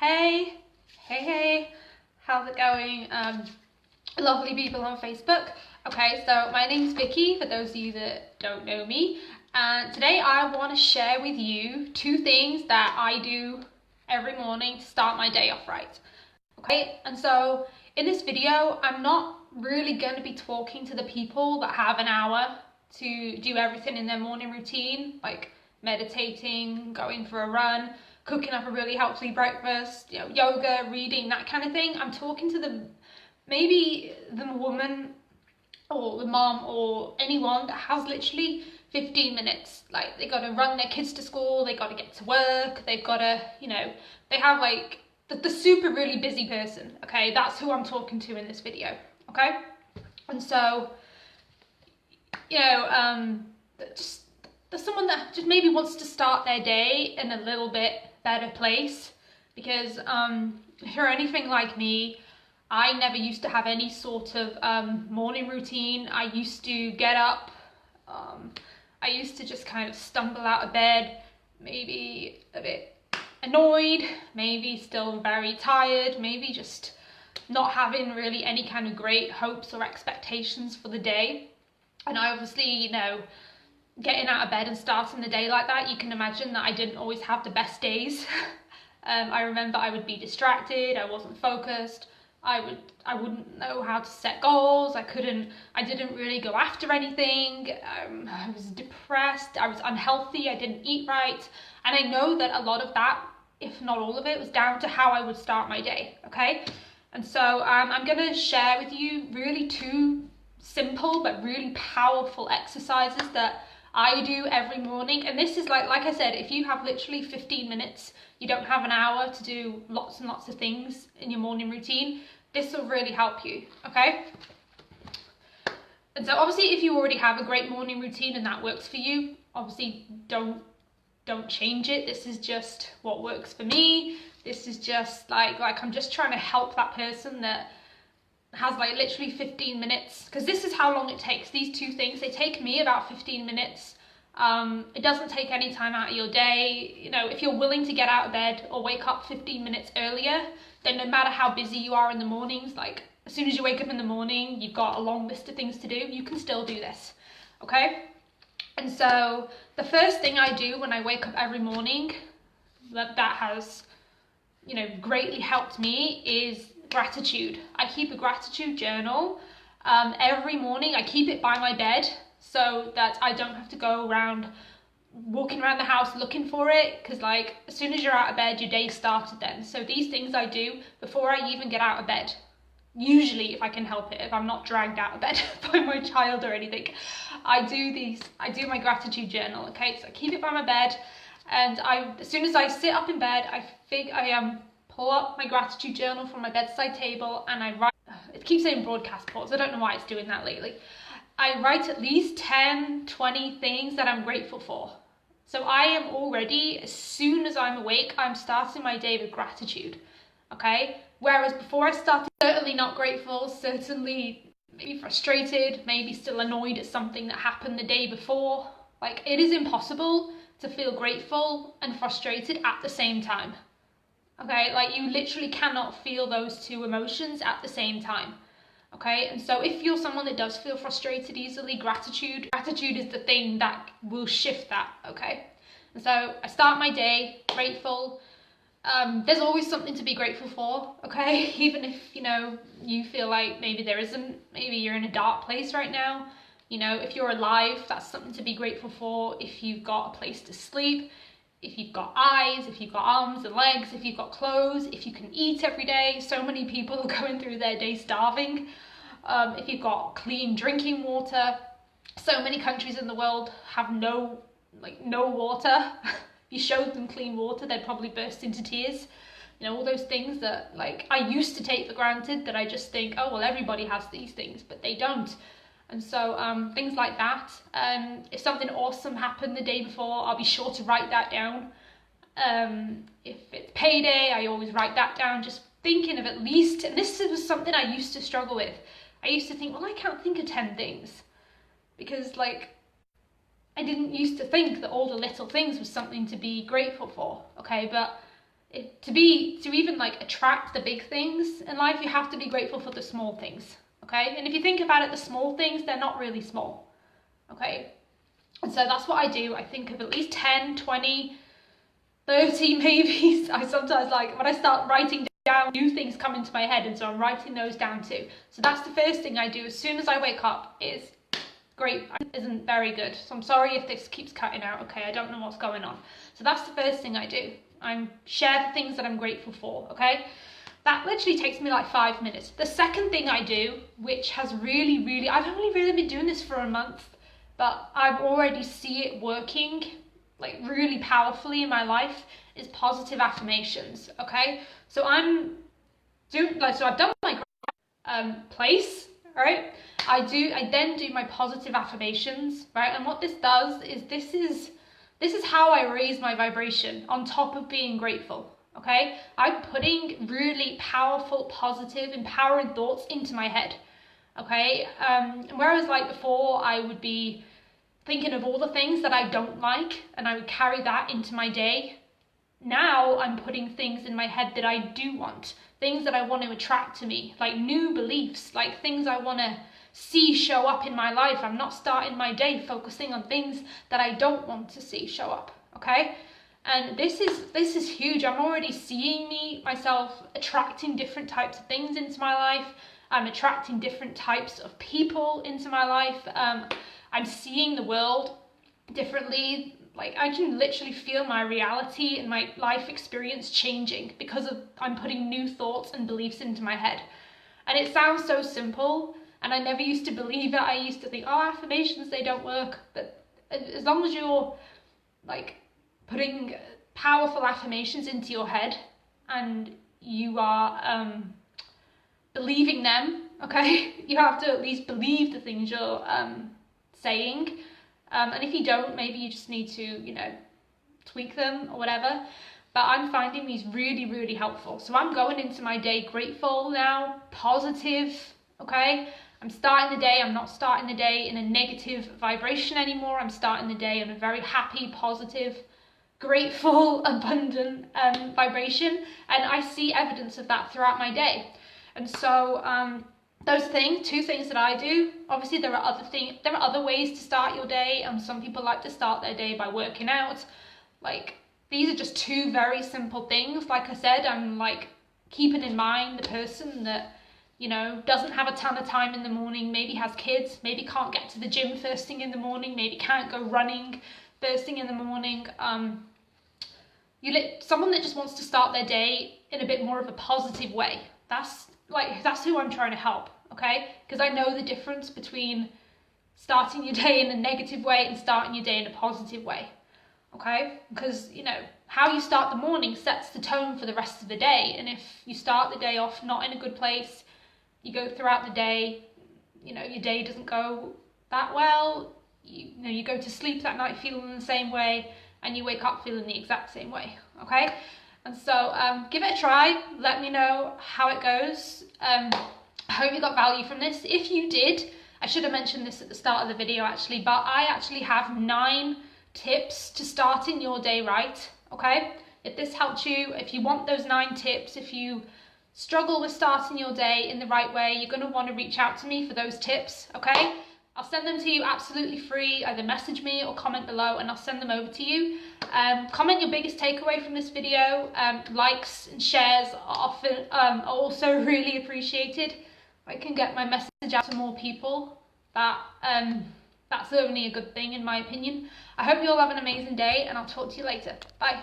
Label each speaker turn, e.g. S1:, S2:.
S1: Hey, hey, how's it going? Lovely people on Facebook. Okay, so my name's Vicky, for those of you that don't know me, and today I want to share with you 2 things that I do every morning to start my day off right. Okay, and so in this video, I'm not really going to be talking to the people that have an hour to do everything in their morning routine, like meditating, going for a run, cooking up a really healthy breakfast, yoga, reading, that kind of thing. I'm talking to maybe the woman or the mom or anyone that has literally 15 minutes. Like, they got to run their kids to school, they got to get to work, they've got to, they have like the super really busy person. Okay, that's who I'm talking to in this video. Okay, and so just there's someone that just maybe wants to start their day in a little bit better place, because if you're anything like me, I never used to have any sort of morning routine. I used to get up, I used to just kind of stumble out of bed, maybe a bit annoyed, maybe still very tired, maybe just not having really any kind of great hopes or expectations for the day. And I obviously, getting out of bed and starting the day like that, you can imagine that I didn't always have the best days. I remember I would be distracted, I wasn't focused, I wouldn't know how to set goals, I didn't really go after anything, I was depressed, I was unhealthy, I didn't eat right, and I know that a lot of that, if not all of it, was down to how I would start my day, okay? And so I'm going to share with you really 2 simple but really powerful exercises that I do every morning. And this is like I said, if you have literally 15 minutes, you don't have an hour to do lots and lots of things in your morning routine, this will really help you, okay? And so obviously if you already have a great morning routine and that works for you, obviously don't change it. This is just what works for me. This is just like I'm just trying to help that person that has like literally 15 minutes, because this is how long it takes. These 2 things, they take me about 15 minutes. It doesn't take any time out of your day. If you're willing to get out of bed or wake up 15 minutes earlier, then no matter how busy you are in the mornings, like as soon as you wake up in the morning, you've got a long list of things to do, you can still do this, okay? And so the first thing I do when I wake up every morning that has, greatly helped me is gratitude. I keep a gratitude journal every morning. I keep it by my bed so that I don't have to go around walking around the house looking for it, because like as soon as you're out of bed, your day started then. So these things I do before I even get out of bed, usually if I can help it, if I'm not dragged out of bed by my child or anything. I do my gratitude journal, okay? So I keep it by my bed, and as soon as I sit up in bed, I pull up my gratitude journal from my bedside table, and I write, it keeps saying broadcast pause, I don't know why it's doing that lately. I write at least 10, 20 things that I'm grateful for. So I am already, as soon as I'm awake, I'm starting my day with gratitude, okay? Whereas before I started, certainly not grateful, certainly maybe frustrated, maybe still annoyed at something that happened the day before. Like, it is impossible to feel grateful and frustrated at the same time. Okay, like you literally cannot feel those 2 emotions at the same time. Okay, and so if you're someone that does feel frustrated easily, gratitude is the thing that will shift that, okay? And so I start my day grateful. There's always something to be grateful for, okay? Even if, you feel like maybe there isn't, maybe you're in a dark place right now. If you're alive, that's something to be grateful for. If you've got a place to sleep, if you've got eyes, if you've got arms and legs, if you've got clothes, if you can eat every day. So many people are going through their day starving. If you've got clean drinking water. So many countries in the world have no water. If you showed them clean water, they'd probably burst into tears. All those things that I used to take for granted, that I just think, oh well, everybody has these things, but they don't. And so things like that. If something awesome happened the day before, I'll be sure to write that down. If it's payday, I always write that down, just thinking of at least, and this was something I used to struggle with. I used to think, well, I can't think of 10 things, because I didn't used to think that all the little things was something to be grateful for, okay? But to even like attract the big things in life, you have to be grateful for the small things, okay? And if you think about it, the small things, they're not really small, okay? And so that's what I do. I think of at least 10, 20, 30 maybe. I sometimes, like, when I start writing down, new things come into my head, and so I'm writing those down too. So that's the first thing I do as soon as I wake up. Is great isn't very good, so I'm sorry if this keeps cutting out, okay? I don't know what's going on. So that's the first thing I do. I share the things that I'm grateful for, okay? That literally takes me like 5 minutes. The second thing I do, which has really, I've only really been doing this for a month, but I already see it working like really powerfully in my life, is positive affirmations, okay? So I've done my place, right? I then do my positive affirmations, right? And what this does is this is how I raise my vibration on top of being grateful, okay? I'm putting really powerful, positive, empowering thoughts into my head, okay? Whereas like before, I would be thinking of all the things that I don't like, and I would carry that into my day. Now I'm putting things in my head that I do want, things that I want to attract to me, like new beliefs, like things I want to see show up in my life. I'm not starting my day focusing on things that I don't want to see show up, okay? And this is huge. I'm already seeing myself attracting different types of things into my life. I'm attracting different types of people into my life. I'm seeing the world differently. Like, I can literally feel my reality and my life experience changing because I'm putting new thoughts and beliefs into my head. And it sounds so simple, and I never used to believe it. I used to think, oh, affirmations, they don't work. But as long as you're like putting powerful affirmations into your head and you are believing them, okay? You have to at least believe the things you're saying. And if you don't, maybe you just need to, you know, tweak them or whatever. But I'm finding these really helpful. So I'm going into my day grateful now, positive, okay? I'm starting the day, I'm not starting the day in a negative vibration anymore. I'm starting the day in a very happy, positive, grateful, abundant vibration. And I see evidence of that throughout my day. And so those things, 2 things that I do. Obviously there are other ways to start your day. Some people like to start their day by working out. Like, these are just 2 very simple things. Like I said, I'm like keeping in mind the person that, you know, doesn't have a ton of time in the morning, maybe has kids, maybe can't get to the gym first thing in the morning, maybe can't go running first thing in the morning. Someone that just wants to start their day in a bit more of a positive way. That's who I'm trying to help, okay? Because I know the difference between starting your day in a negative way and starting your day in a positive way, okay? Because, you know, how you start the morning sets the tone for the rest of the day. And if you start the day off not in a good place, you go throughout the day, you know, your day doesn't go that well, you go to sleep that night feeling the same way, and you wake up feeling the exact same way, okay? And so give it a try, let me know how it goes. I hope you got value from this. If you did, I should have mentioned this at the start of the video actually, but I actually have 9 tips to starting your day right, okay? If this helped you, if you want those 9 tips, if you struggle with starting your day in the right way, you're going to want to reach out to me for those tips, okay? I'll send them to you absolutely free. Either message me or comment below and I'll send them over to you. Comment your biggest takeaway from this video. Likes and shares are also really appreciated. I can get my message out to more people. That's only a good thing in my opinion. I hope you all have an amazing day, and I'll talk to you later. Bye.